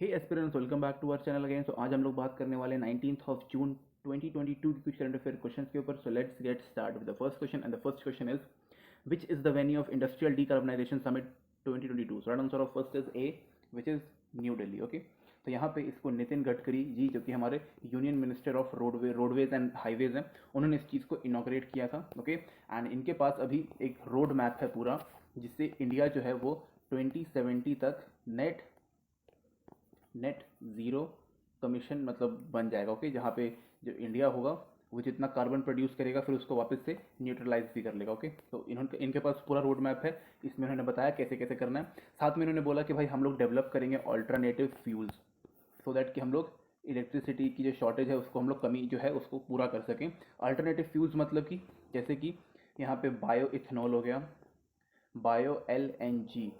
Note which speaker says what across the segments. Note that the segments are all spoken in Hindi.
Speaker 1: Hey aspirants, welcome back to our channel again. So आज हम लोग बात करने वाले 19 जून 2022 की कुछ करंट अफेयर क्वेश्चंस के ऊपर। So let's get start with the first question and the first question is which is the venue of industrial decarbonisation summit 2022। So right answer of first is A which is new Delhi. Okay, तो यहाँ पे इसको नितिन गडकरी जी, जो कि हमारे union minister of roadways and highways हैं, उन्होंने इस चीज़ को इनॉग्रेट किया था। ओके, एंड इनके पास अभी एक रोड मैप है पूरा, जिससे इंडिया जो है वो 2070 तक नेट ज़ीरो कमीशन मतलब बन जाएगा। ओके, जहाँ पे जो इंडिया होगा वो जितना कार्बन प्रोड्यूस करेगा फिर उसको वापस से न्यूट्रलाइज भी कर लेगा। ओके, तो इनके पास पूरा रोड मैप है, इसमें उन्होंने बताया कैसे कैसे करना है। साथ में उन्होंने बोला कि भाई हम लोग डेवलप करेंगे ऑल्टरनेटिव फ्यूल्स, सो दैट कि हम लोग इलेक्ट्रिसिटी की जो शॉर्टेज है उसको हम लोग कमी जो है उसको पूरा कर सकें। अल्टरनेटिव फ्यूल्स मतलब कि जैसे कि यहाँ पे बायो इथेनॉल हो गया, बायो LNG,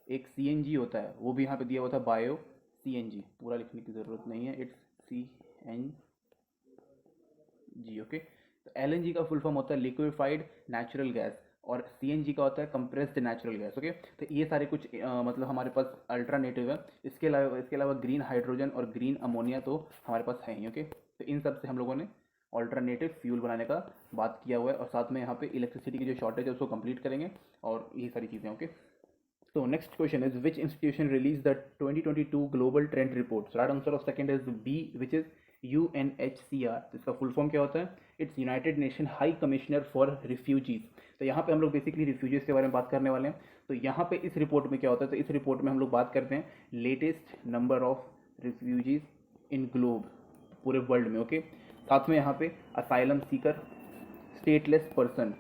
Speaker 1: एक CNG होता है वो भी यहाँ पे दिया हुआ था, बायो CNG, पूरा लिखने की ज़रूरत नहीं है, इट्स CNG। ओके, तो LNG का फुल फॉर्म होता है लिक्विफाइड नेचुरल गैस और CNG का होता है कंप्रेस्ड नेचुरल गैस। ओके, तो ये सारे कुछ मतलब हमारे पास अल्टरनेटिव है। इसके अलावा ग्रीन हाइड्रोजन और ग्रीन अमोनिया तो हमारे पास है ही। ओके, तो इन सब से हम लोगों ने ऑल्टरनेटिव फ्यूल बनाने का बात किया हुआ है, और साथ में यहाँ पे इलेक्ट्रिसिटी की जो शॉर्टेज है उसको कंप्लीट करेंगे और ये सारी चीज़ें। Okay, so next question is which institution released the 2022 global trend report? So right answer of second is B, which is UNHCR। तो इसका फुल फॉर्म क्या होता है? It's United nation high commissioner for refugees. तो यहाँ पे हम लोग बेसिकली रिफ्यूजीज के बारे में बात करने वाले हैं। तो यहाँ पे इस रिपोर्ट में क्या होता है, तो इस रिपोर्ट में हम लोग बात करते हैं latest number of refugees in globe, पूरे वर्ल्ड में। ओके, साथ में यहाँ पे asylum Sikar, stateless person,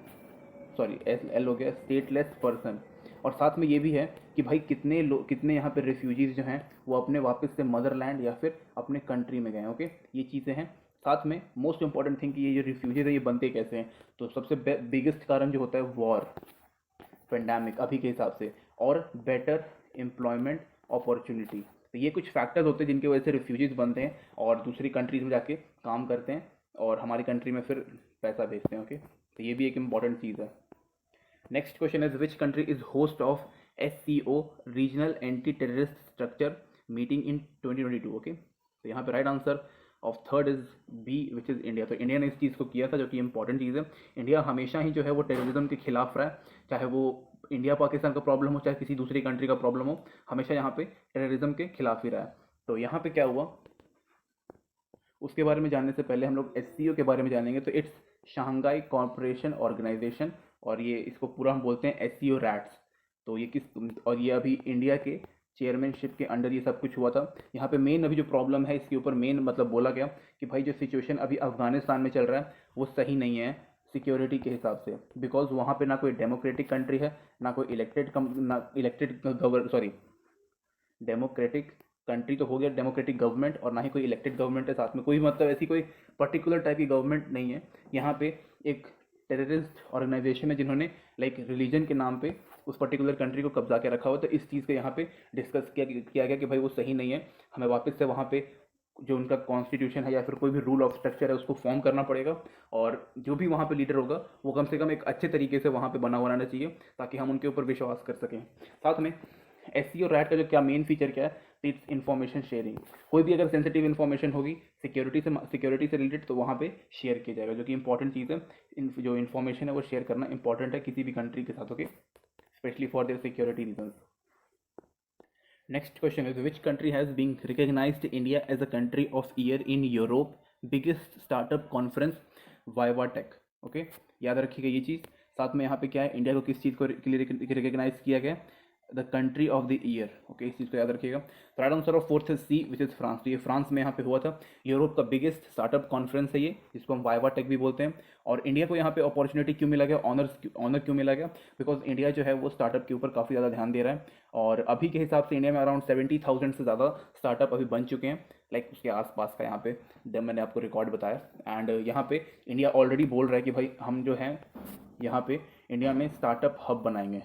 Speaker 1: sorry L हो गया, स्टेटलेस पर्सन, और साथ में ये भी है कि भाई कितने यहाँ पे रिफ्यूजीज जो हैं वो अपने वापस से मदरलैंड या फिर अपने कंट्री में गए। ओके, ये चीज़ें हैं। साथ में मोस्ट इंपॉर्टेंट थिंग कि ये जो रिफ्यूजीज है ये बनते कैसे हैं, तो सबसे बिगेस्ट कारण जो होता है वॉर, पेंडेमिक अभी के हिसाब से, और बेटर एम्प्लॉयमेंट अपॉर्चुनिटी। तो ये कुछ फैक्टर्स होते हैं जिनकी वजह से रिफ्यूजीज बनते हैं और दूसरी कंट्रीज में जाके काम करते हैं और हमारी कंट्री में फिर पैसा भेजते हैं। ओके, तो ये भी एक इंपॉर्टेंट चीज़ है। Next question is which country is host of SCO Regional Anti-Terrorist Structure Meeting in 2022? Okay, तो यहाँ पे right answer of third is B which is India. तो इंडिया ने इस चीज़ को किया था, जो कि इंपॉर्टेंट चीज़ है। इंडिया हमेशा ही जो है वो टेररिज्म के खिलाफ रहा है, चाहे वो इंडिया पाकिस्तान का प्रॉब्लम हो चाहे किसी दूसरी कंट्री का प्रॉब्लम हो, हमेशा यहाँ पे टेररिज्म के खिलाफ ही रहा है। तो यहाँ पे क्या हुआ उसके बारे में जानने से पहले हम लोग SCO के बारे में जानेंगे। तो इट्स शंघाई कॉरपोरेशन ऑर्गेनाइजेशन, और ये इसको पूरा हम बोलते हैं SCO रैट्स। तो ये और ये अभी इंडिया के चेयरमैनशिप के अंडर ये सब कुछ हुआ था। यहाँ पे मेन अभी जो प्रॉब्लम है इसके ऊपर मेन मतलब बोला गया कि भाई जो सिचुएशन अभी अफगानिस्तान में चल रहा है वो सही नहीं है सिक्योरिटी के हिसाब से, बिकॉज वहाँ पे ना कोई डेमोक्रेटिक कंट्री है, ना कोई इलेक्टेड सॉरी डेमोक्रेटिक कंट्री तो हो गया डेमोक्रेटिक गवर्नमेंट, और ना ही कोई इलेक्टेड गवर्नमेंट है साथ में, कोई मतलब ऐसी कोई पर्टिकुलर टाइप की गवर्नमेंट नहीं है। यहाँ पे एक टेररिस्ट ऑर्गेनाइजेशन है जिन्होंने लाइक रिलीजन के नाम पे उस पर्टिकुलर कंट्री को कब्जा के रखा हुआ। तो इस चीज़ को यहाँ पे डिस्कस किया गया कि भाई वो सही नहीं है, हमें वापस से वहाँ पे जो उनका कॉन्स्टिट्यूशन है या फिर कोई भी रूल ऑफ स्ट्रक्चर है उसको फॉर्म करना पड़ेगा, और जो भी वहाँ पे लीडर होगा वो कम से कम एक अच्छे तरीके से वहाँ पे बना हुआ रहना चाहिए ताकि हम उनके ऊपर विश्वास कर सकें। साथ में SCO रैट का जो क्या मेन फीचर क्या है, इट्स इन्फॉर्मेशन शेयरिंग। कोई भी अगर सेंसिटिव इन्फॉर्मेशन होगी सिक्योरिटी से रिलेटेड तो वहाँ पे शेयर किया जाएगा, जो कि इंपॉर्टेंट चीज़ है। जो इन्फॉर्मेशन है वो शेयर करना इंपॉर्टेंट है किसी भी कंट्री के साथ। Okay, specially for their security reasons. Next question is which country has been recognized India as a country of year in Europe biggest startup conference Viva Tech? Okay, याद रखिएगा ये चीज़। साथ में यहाँ पे क्या है, इंडिया को किस चीज़ को रिकग्नाइज किया गया, the country of the year. Okay, इस चीज़ को याद रखिएगा। तो right answer of fourth is C which is France. तो ये फ्रांस में यहाँ पे हुआ था। यूरोप का बिगेस्ट स्टार्टअप कॉन्फ्रेंस है ये, जिसको हम वाइवा टेक भी बोलते हैं। और इंडिया को यहाँ पे अपॉर्चुनिटी क्यों मिला गया, ऑनर क्यों मिला गया, बिकॉज इंडिया जो है वो स्टार्टअप के ऊपर काफ़ी ज़्यादा ध्यान दे रहा है, और अभी के हिसाब से इंडिया में अराउंड 70,000 से ज़्यादा स्टार्टअप अभी बन चुके हैं, लाइक उसके आसपास का यहाँ पे जब मैंने आपको रिकॉर्ड बताया। एंड यहाँ पे इंडिया ऑलरेडी बोल रहा है कि भाई हम जो है यहाँ पे इंडिया में स्टार्टअप हब बनाएंगे,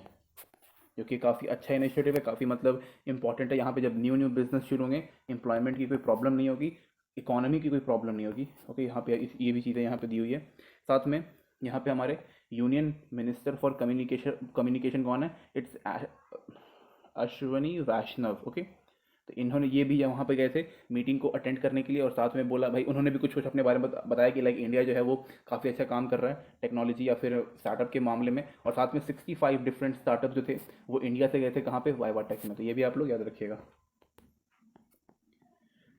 Speaker 1: जो कि काफ़ी अच्छा इनिशिएटिव है, काफ़ी मतलब इंपॉर्टेंट है। यहाँ पे जब न्यू बिजनेस शुरू होंगे, एम्प्लॉयमेंट की कोई प्रॉब्लम नहीं होगी, इकोनॉमी की कोई प्रॉब्लम नहीं होगी। ओके, यहाँ पे ये भी चीज़ें यहाँ पे दी हुई है। साथ में यहाँ पे हमारे यूनियन मिनिस्टर फॉर कम्युनिकेशन कौन है, इट्स अश्वनी वैष्णव। ओके, तो इन्होंने ये भी वहाँ पे गए थे मीटिंग को अटेंड करने के लिए, और साथ में बोला भाई, उन्होंने भी कुछ कुछ अपने बारे में बताया कि लाइक इंडिया जो है वो काफ़ी अच्छा काम कर रहा है टेक्नोलॉजी या फिर स्टार्टअप के मामले में। और साथ में 65 डिफरेंट स्टार्टअप जो थे वो इंडिया से गए थे, कहाँ पे, वाइवा टेक में। तो ये भी आप लोग याद रखिएगा।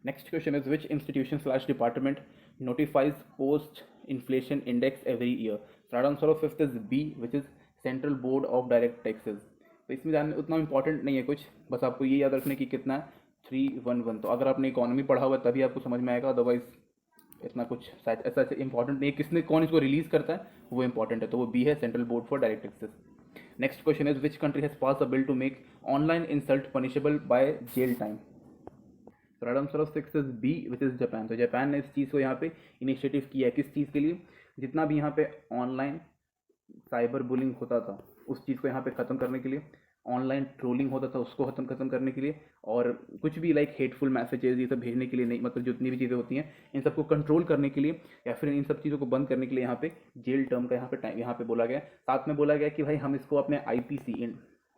Speaker 1: Next question is, which institution slash department notifies post inflation index every year? So right answer of fifth is B, which is Central Board of Direct Taxes. तो इसमें जानने उतना इंपॉर्टेंट नहीं है कुछ, बस आपको ये याद रखने की कितना है 311। तो अगर आपने इकोनॉमी पढ़ा हुआ है तभी आपको समझ में आएगा, अदरवाइज इतना कुछ शायद ऐसा इंपॉर्टेंट नहीं है। किसने कौन इसको रिलीज करता है वो इंपॉर्टेंट है, तो वो बी है, central board for direct taxes. Next question is, which country has pass a bill to make online insult punishable by jail time? तो right answer of six is B, which is Japan. तो जापान ने इस चीज़ को यहाँ पे इनिशिएटिव किया है, किस चीज़ के लिए, जितना भी यहाँ पे ऑनलाइन साइबर बुलिंग होता था उस चीज़ को यहाँ पे ख़त्म करने के लिए, ऑनलाइन ट्रोलिंग होता था उसको खत्म करने के लिए, और कुछ भी लाइक हेटफुल मैसेजेस ये सब भेजने के लिए नहीं, मतलब जितनी भी चीज़ें होती हैं इन सबको कंट्रोल करने के लिए या फिर इन सब चीज़ों को बंद करने के लिए यहाँ पे जेल टर्म का यहाँ पे बोला गया। साथ में बोला गया कि भाई हम इसको अपने आईपीसी,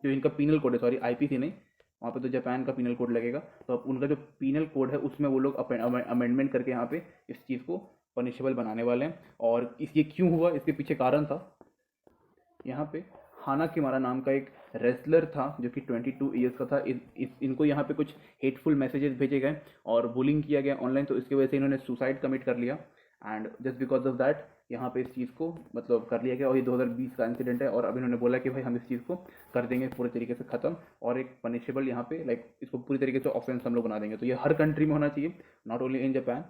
Speaker 1: जो इनका पीनल कोड है, सॉरी आईपीसी नहीं, वहाँ पे तो जापान का पीनल कोड लगेगा, तो अब उनका जो पीनल कोड है उसमें वो लोग अमेंडमेंट करके यहाँ पे इस चीज़ को पनिशेबल बनाने वाले हैं। और ये क्यों हुआ, इसके पीछे कारण था, यहाँ पे हाना किमारा नाम का एक रेसलर था जो कि 22 ईयर्स का था। इनको यहाँ पे कुछ हेटफुल मैसेजेस भेजे गए और बुलिंग किया गया ऑनलाइन, तो इसकी वजह से इन्होंने सुसाइड कमिट कर लिया, and just because of that यहाँ पे इस चीज़ को मतलब कर लिया गया। और ये 2020 का इंसिडेंट है, और अब इन्होंने बोला कि भाई हम इस चीज़ को कर देंगे पूरे तरीके से ख़त्म, और एक पनिशेबल यहाँ पे लाइक इसको पूरी तरीके से ऑफेंस हम लोग बना देंगे। तो ये हर कंट्री में होना चाहिए, not only in Japan.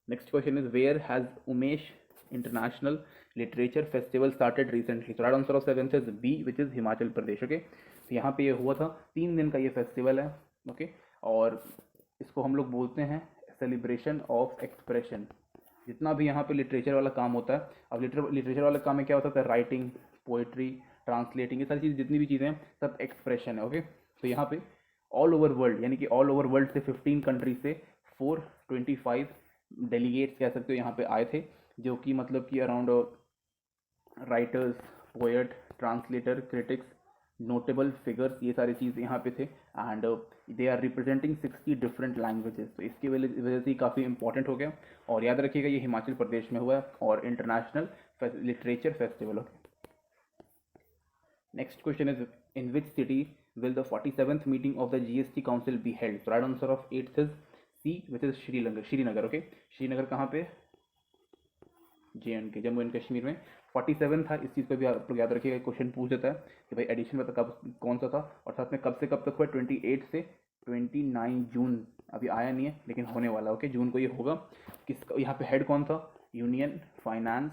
Speaker 1: Next question is, where has Umesh international literature festival started recently? तो right answer of seventh is B, which is Himachal Pradesh. Okay, तो यहाँ पे ये हुआ था, 3 दिन का ये फेस्टिवल है। ओके, और इसको हम लोग बोलते हैं सेलिब्रेशन ऑफ एक्सप्रेशन। जितना भी यहाँ पे लिटरेचर वाला काम होता है, अब लिटरेचर वाला काम में क्या होता है, राइटिंग, पोइट्री, ट्रांसलेटिंग, ये सारी चीज़ जितनी भी चीज़ें हैं सब एक्सप्रेशन है। ओके, तो यहाँ पे ऑल ओवर वर्ल्ड, यानी कि ऑल ओवर वर्ल्ड से 15 कंट्री से 425 डेलीगेट्स कह सकते हो यहाँ पे आए थे, जो कि मतलब कि around writers, poet, translator, critics, notable figures, ये सारी चीज़ यहाँ पे थे, and they are representing 60 different languages. तो इसकी वजह से काफ़ी इंपॉर्टेंट हो गया। और याद रखिएगा ये हिमाचल प्रदेश में हुआ है, और international literature festival. Next question is, in which city will the 47th meeting of the GST council be held? Right answer of 8th is C, which is Srinagar. Okay, Srinagar कहाँ पे, JNK, जम्मू एंड कश्मीर में। 47 था, इस चीज़ को भी आप लोग याद रखिएगा, क्वेश्चन पूछ देता है कि भाई एडिशन में तो कब कौन सा था, और साथ में कब से कब तक हुआ, 28 से 29 जून। अभी आया नहीं है लेकिन होने वाला। ओके, जून को ये होगा। किस यहाँ पे हेड कौन था, union finance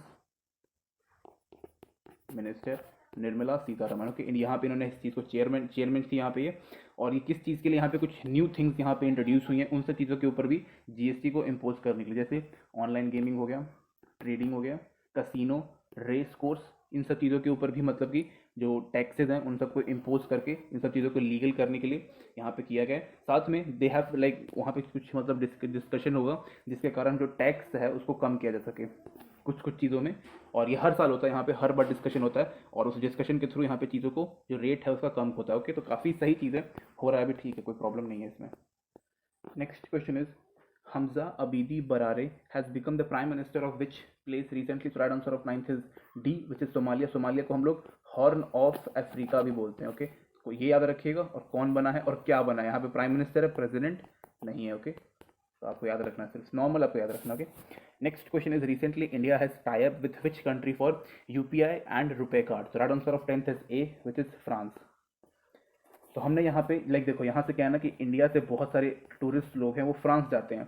Speaker 1: minister Nirmala Sitharaman. Okay, यहाँ पे इन्होंने इस चीज़ को चेयरमैन थी यहाँ पे ये। और ये किस चीज़ के लिए यहाँ पे कुछ न्यू थिंग्स यहाँ पे इंट्रोड्यूस हुई हैं, उन सब चीज़ों के ऊपर भी जीएसटी को इम्पोज करने के लिए, जैसे ऑनलाइन गेमिंग हो गया, ट्रेडिंग हो गया, कसिनो, रेस कोर्स, इन सब चीज़ों के ऊपर भी मतलब कि जो टैक्सेस हैं उन सबको इम्पोज करके इन सब चीज़ों को लीगल करने के लिए यहाँ पे किया गया है। साथ में दे हैव लाइक वहाँ पे कुछ मतलब डिस्कशन होगा जिसके कारण जो टैक्स है उसको कम किया जा सके कुछ कुछ चीज़ों में। और ये हर साल होता है, यहाँ पे हर बार डिस्कशन होता है, और उस डिस्कशन के थ्रू यहाँ पे चीज़ों को जो रेट है उसका कम होता है। ओके, तो काफ़ी सही चीज़ है, हो रहा है अभी, ठीक है, कोई प्रॉब्लम नहीं है इसमें। Next question is, Hamza Abidi Barare has become the prime minister of which place recently? So right answer of 9th is D, which is Somalia. Somalia को हम लोग हॉर्न ऑफ अफ्रीका भी बोलते हैं। ओके, तो ये याद रखिएगा, और कौन बना है और क्या बना है, यहाँ पे प्राइम मिनिस्टर है, प्रेसिडेंट नहीं है। ओके, तो आपको याद रखना है, सिर्फ नॉर्मल आपको याद रखना। Okay, next question is, recently India has tie up with which country for UPI and RuPay card? तो right answer of 10th is A, which is France. तो हमने यहाँ पे लाइक देखो, यहाँ से क्या है ना कि इंडिया से बहुत सारे टूरिस्ट लोग हैं वो फ्रांस जाते हैं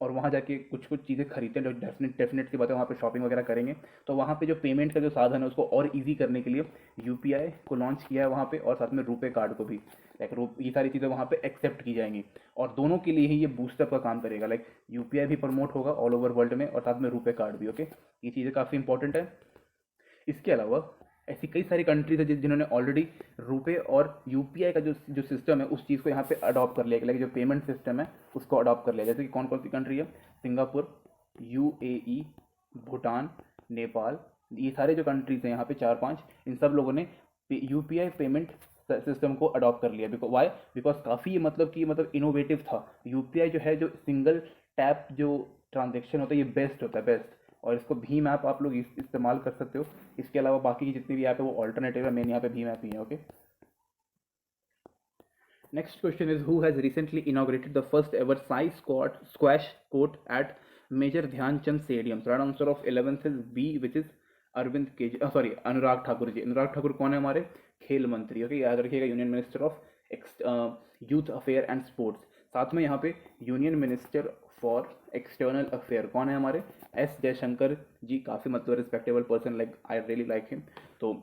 Speaker 1: और वहाँ जाके कुछ कुछ चीज़ें खरीदते हैं, जो डेफिनेट की बात है, वहाँ पे शॉपिंग वगैरह करेंगे। तो वहाँ पे जो पेमेंट का जो साधन है उसको और इजी करने के लिए यूपीआई को लॉन्च किया है वहाँ पे, और साथ में रुपे कार्ड को भी, लाइक ये सारी चीज़ें वहाँ पे एक्सेप्ट की जाएंगी, और दोनों के लिए ही ये बूस्टअप का काम करेगा। लाइक यूपीआई भी प्रमोट होगा ऑल ओवर वर्ल्ड में, और साथ में रुपे कार्ड भी। ओके, ये चीज़ें काफ़ी इंपॉर्टेंट है। इसके अलावा ऐसी कई सारी कंट्रीज है जिन्होंने ऑलरेडी रुपे और यूपीआई का जो सिस्टम है उस चीज़ को यहाँ पे अडॉप्ट कर लिया, लाइक जो पेमेंट सिस्टम है उसको अडॉप्ट कर लिया। जैसे कि कौन कौन सी कंट्री है, सिंगापुर, यूएई, भूटान, नेपाल, ये सारे जो कंट्रीज हैं यहाँ पे 4-5, इन सब लोगों ने यूपीआई पेमेंट सिस्टम को अडॉप्ट कर लिया। बिकॉज वाई, बिकॉज काफ़ी मतलब कि मतलब इनोवेटिव था। यूपीआई जो है, जो सिंगल टैप जो ट्रांजेक्शन होता है, ये बेस्ट होता है, बेस्ट। और इसको भीम ऐप आप लोग इस्तेमाल कर सकते हो। इसके अलावा बाकी की जितनी भी ऐप है वो ऑल्टरनेटिव है, मेन यहाँ पे भीम ऐप ही है। Okay, next question is who has recently inaugurated the first ever SAI squash court at major Dhyanchand stadium. Right answer of 11th is B which is Arvind Kej sorry Anurag Thakur ji. Anurag Thakur कौन है? हमारे खेल मंत्री। ओके, याद रखिएगा, union minister of youth affair and sports. साथ में यहाँ पे union minister for external affair कौन है? हमारे एस जयशंकर जी। काफ़ी मतलब respectable person, like I really like him. तो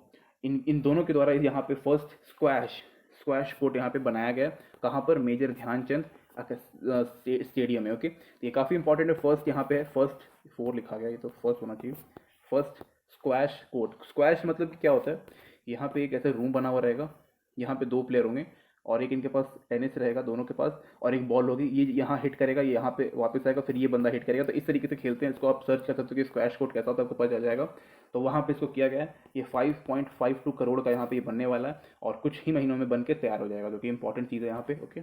Speaker 1: इन दोनों के द्वारा यहाँ पे फर्स्ट स्क्वैश कोर्ट यहाँ पे बनाया गया। कहाँ पर? मेजर ध्यानचंद स्टेडियम में। ओके, ये काफ़ी इंपॉर्टेंट है। फर्स्ट यहाँ पे है, फर्स्ट 4 लिखा गया, ये तो फर्स्ट होना चाहिए। First squash court. स्क्वैश मतलब कि क्या होता है? यहाँ पे एक ऐसा रूम बना हुआ रहेगा, यहाँ पे 2 प्लेयर होंगे और एक इनके पास टेनिस रहेगा दोनों के पास, और एक बॉल होगी, ये यहाँ हिट करेगा, ये यहाँ पे वापस आएगा, फिर ये बंदा हिट करेगा। तो इस तरीके से खेलते हैं। इसको आप सर्च कर सकते हो कि स्क्वैश कोर्ट कैसा होता है, आपको पता चल जाएगा। तो वहाँ पे इसको किया गया है। ये 5.52 करोड़ का यहाँ पे ये बनने वाला है और कुछ ही महीनों में बन के तैयार हो जाएगा, जो कि इंपॉर्टेंट चीज़ है यहाँ पे। Okay,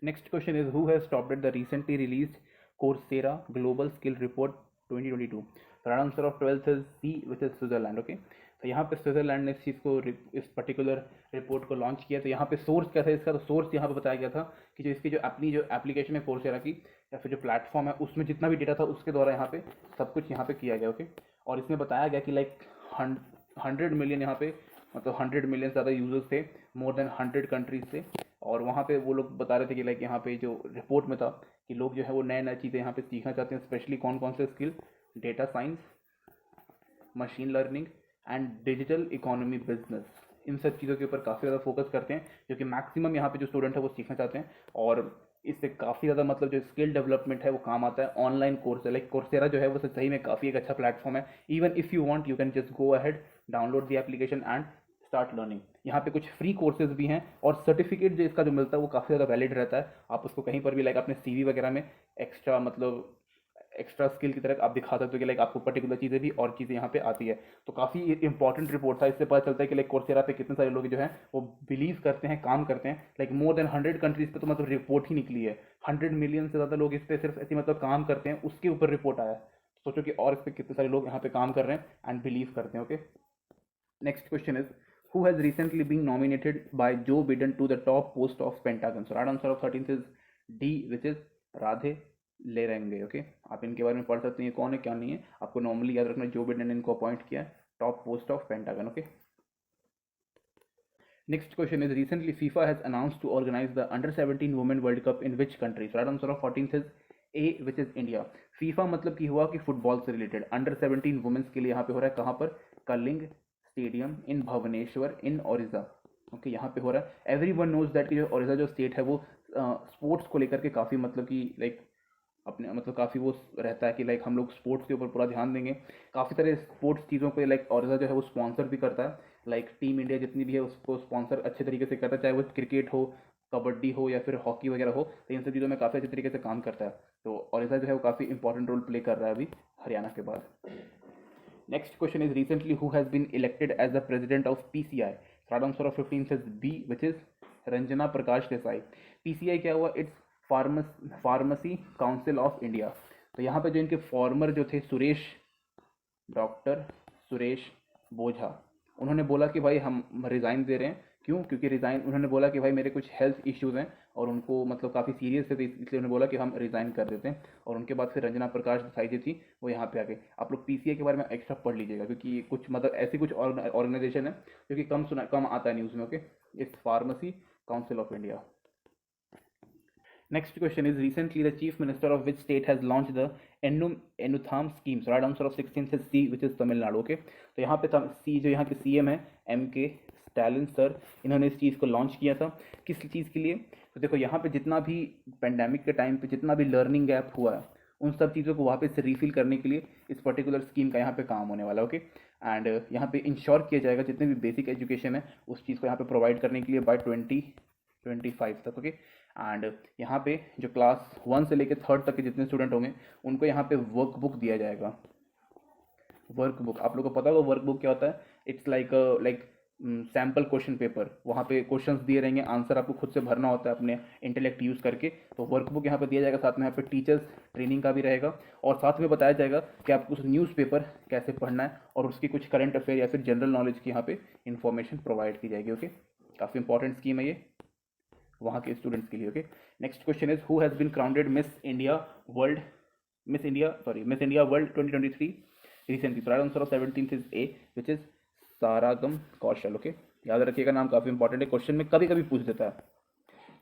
Speaker 1: next question is who has stopped the recently released Coursera Global Skill Report 2022? Right answer of 12th is C which is Switzerland. Okay, तो यहाँ पे स्विट्जरलैंड ने इस चीज़ को इस पर्टिकुलर रिपोर्ट को लॉन्च किया। तो यहाँ पे सोर्स क्या था इसका? तो सोर्स यहाँ पे बताया गया था कि जो इसकी जो अपनी जो एप्लीकेशन है कोर्सेरा की, या फिर जो प्लेटफॉर्म है, उसमें जितना भी डेटा था उसके द्वारा यहाँ पे सब कुछ यहाँ पे किया गया। ओके, और इसमें बताया गया कि लाइक 100 मिलियन यहाँ पे मतलब 100 मिलियन ज़्यादा यूजर्स थे, मोर देन 100 कंट्रीज से। और वहाँ पे वो लोग बता रहे थे कि लाइक यहाँ पे जो रिपोर्ट में था कि लोग जो है वो नए नए चीज़ें यहाँ पे सीखना चाहते हैं, स्पेशली कौन कौन से skill? Data science, machine learning and digital economy business. इन सब चीज़ों के ऊपर काफ़ी ज़्यादा फोकस करते हैं, जो कि मैक्सिमम यहाँ पे जो स्टूडेंट है वो सीखना चाहते हैं। और इससे काफ़ी ज़्यादा मतलब जो स्किल डेवलपमेंट है वो काम आता है। ऑनलाइन कोर्स है, लाइक कोर्सेरा जो है वो सही में काफ़ी एक अच्छा प्लेटफॉर्म है। Even if you want you can just go ahead, download the application and start learning. यहाँ पे कुछ फ्री कोर्सेज भी हैं और सर्टिफिकेट जो इसका जो मिलता है वो काफ़ी ज़्यादा वैलिड रहता है। आप उसको कहीं पर भी लाइक अपने सीवी वगैरह में एक्स्ट्रा मतलब एक्स्ट्रा स्किल की तरह आप दिखा सकते हो कि लाइक आपको पर्टिकुलर चीज़ें भी और चीज़ें यहाँ पे आती है। तो काफ़ी इंपॉर्टेंट रिपोर्ट था। इससे पता चलता है कि लाइक कोर्सेरा पे कितने सारे लोग जो हैं वो बिलीव करते हैं, काम करते हैं। लाइक मोर देन 100 कंट्रीज पे तो मतलब रिपोर्ट ही निकली है। 100 मिलियन से ज़्यादा लोग इस पर सिर्फ ऐसी मतलब काम करते हैं, उसके ऊपर रिपोर्ट आया है। सोचो कि और इस पर कितने सारे लोग यहाँ पे काम कर रहे हैं एंड बिलीव करते हैं। Okay, next question is who has recently been nominated by Joe Biden to the top post of Pentagon? So right answer of 13th is D which is Radhe ले रहेंगे। ओके, आप इनके बारे में पढ़ सकते हैं, ये कौन है क्या नहीं है, आपको नॉर्मली याद रखना जो बिडेन ने इनको अपॉइंट किया है top post of Pentagon. Okay, next question is recently FIFA has announced to organise the under 17 women world cup in which country? Right answer of 14th is A which is India. FIFA मतलब कि हुआ कि फुटबॉल से रिलेटेड अंडर 17 वुमेन्स के लिए यहाँ पे हो रहा है। कहाँ पर? Kalinga stadium in Bhubaneswar in Orissa. Okay, यहाँ पे हो रहा है। एवरी वन नोज दैट कि जो ओरिसा जो स्टेट है वो स्पोर्ट्स को लेकर के काफ़ी मतलब कि लाइक अपने मतलब काफ़ी वो रहता है कि लाइक हम लोग स्पोर्ट्स के ऊपर पूरा ध्यान देंगे। काफ़ी सारे स्पोर्ट्स चीज़ों को लाइक ओरिसा जो है वो स्पॉन्सर भी करता है। लाइक टीम इंडिया जितनी भी है उसको स्पॉन्सर अच्छे तरीके से करता है, चाहे वो क्रिकेट हो, कबड्डी हो या फिर हॉकी वगैरह हो। तो इन सब चीज़ों में काफ़ी अच्छे तरीके से काम करता है। तो ओरिसा जो है वो काफ़ी इंपॉर्टेंट रोल प्ले कर रहा है अभी हरियाणा के बाद। Next question is recently who has been elected as the president of PCI? Right answer of 15th is B which is Ranjana Prakash Desai. PCI क्या हुआ? It's pharmacy council of India. तो यहाँ पे जो इनके फॉर्मर जो थे डॉक्टर सुरेश बोझा, उन्होंने बोला कि भाई हम रिज़ाइन दे रहे हैं। क्यों? क्योंकि रिज़ाइन उन्होंने बोला कि भाई मेरे कुछ हेल्थ इश्यूज़ हैं और उनको मतलब काफ़ी सीरियस थे, तो इसलिए उन्होंने बोला कि हम रिज़ाइन कर देते हैं। और उनके बाद फिर रंजना प्रकाश देसाई जी थी, वो यहाँ पे आ गए। आप लोग पीसीए के बारे में एक्स्ट्रा पढ़ लीजिएगा, क्योंकि कुछ मतलब ऐसी कुछ ऑर्गेनाइजेशन है जो कि कम आता है न्यूज़ में। Okay, it's pharmacy council of India. Next question is recently the chief minister of which state has launched the Ennutham scheme? So right answer of 16th is C which is Tamil Nadu। Okay, तो यहाँ पे सी जो यहाँ के सीएम है MK स्टैलिन सर, इन्होंने इस चीज़ को लॉन्च किया था। किस चीज़ के लिए? तो देखो यहाँ पे जितना भी पेंडेमिक के टाइम पे जितना भी लर्निंग गैप हुआ है उन सब चीज़ों को वापस से रीफिल करने के लिए इस पर्टिकुलर स्कीम का यहाँ पे काम होने वाला है। ओके, एंड यहाँ पे इंश्योर किया जाएगा जितने भी बेसिक एजुकेशन है उस चीज़ को यहाँ पे प्रोवाइड करने के लिए बाय 2025 तक। ओके, एंड यहाँ पे जो क्लास 1 से लेकर 3rd तक के जितने स्टूडेंट होंगे उनको यहाँ पे वर्क बुक दिया जाएगा। वर्क बुक आप लोगों को पता होगा वर्क बुक क्या होता है? It's like sample question paper, वहाँ पे क्वेश्चंस दिए रहेंगे, आंसर आपको खुद से भरना होता है अपने इंटेलेक्ट यूज़ करके। तो वर्कबुक यहाँ पे दिया जाएगा, साथ में यहाँ पे टीचर्स ट्रेनिंग का भी रहेगा, और साथ में बताया जाएगा कि आपको उस न्यूज़पेपर कैसे पढ़ना है, और उसकी कुछ करंट अफेयर या फिर जनरल नॉलेज की यहाँ पे इन्फॉर्मेशन प्रोवाइड की जाएगी। ओके, काफ़ी इंपॉर्टेंट स्कीम है ये वहाँ के स्टूडेंट्स के लिए। Okay, next question is who has been crowned miss India world 2023 recently? So right answer of 17th is A, which is Sargam Kaushal. Okay, याद रखिएगा, नाम काफ़ी इंपॉर्टेंट है, क्वेश्चन में कभी कभी पूछ देता है।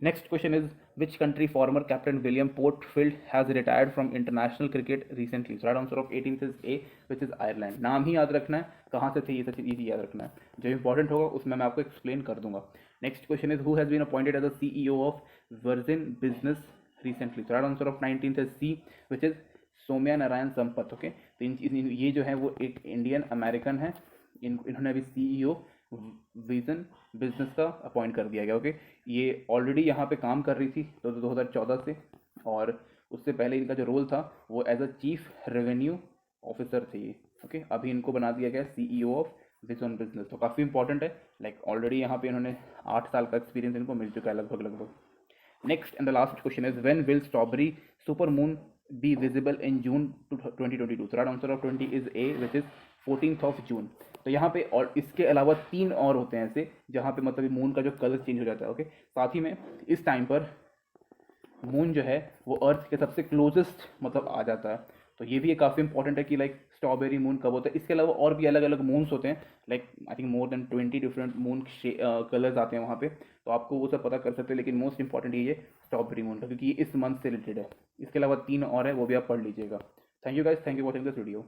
Speaker 1: Next question is which country former captain William Porterfield has retired from international cricket recently? Right answer of 18th is A, which is Ireland. नाम ही याद रखना है, कहाँ से थे, ये सब चीज़ याद रखना है, जो इंपॉर्टेंट होगा उसमें मैं आपको एक्सप्लेन कर दूंगा। Next question is who has been appointed as the CEO of Virgin business recently? Right answer of 19th is C, which is Saumya Narayan Sampath. Okay, तो ये जो है वो एक इंडियन अमेरिकन है, इन्होंने अभी CEO विजन बिजनेस का अपॉइंट कर दिया गया। ओके, ये ऑलरेडी यहाँ पे काम कर रही थी तो 2014 से, और उससे पहले इनका जो रोल था वो as a chief revenue officer थे ये। ओके, अभी इनको बना दिया गया CEO ऑफ विजन बिजनेस, तो काफ़ी इंपॉर्टेंट है। लाइक ऑलरेडी यहाँ पे इन्होंने 8 साल का एक्सपीरियंस इनको मिल चुका है लगभग। Next and the last question is when will strawberry super moon be visible in June 2022? Right answer of 20 is A, which is 14th of June. तो यहाँ पे और इसके अलावा 3 और होते हैं ऐसे जहाँ पे मतलब मून का जो कलर चेंज हो जाता है। ओके, साथ ही में इस टाइम पर मून जो है वो अर्थ के सबसे क्लोजेस्ट मतलब आ जाता है, तो ये भी काफ़ी इंपॉर्टेंट है कि लाइक स्ट्रॉबेरी मून कब होता है। इसके अलावा और भी अलग अलग मून्स होते हैं, like I think more than 20 different moon colours आते हैं वहाँ पे, तो आपको वो सब पता कर सकते हैं, लेकिन मोस्ट इंपॉर्टेंट ये स्ट्रॉबेरी मून का, क्योंकि ये इस मंथ से रिलेटेड है। इसके अलावा 3 और है, वो भी आप पढ़ लीजिएगा। Thank you guys, thank you watching this video.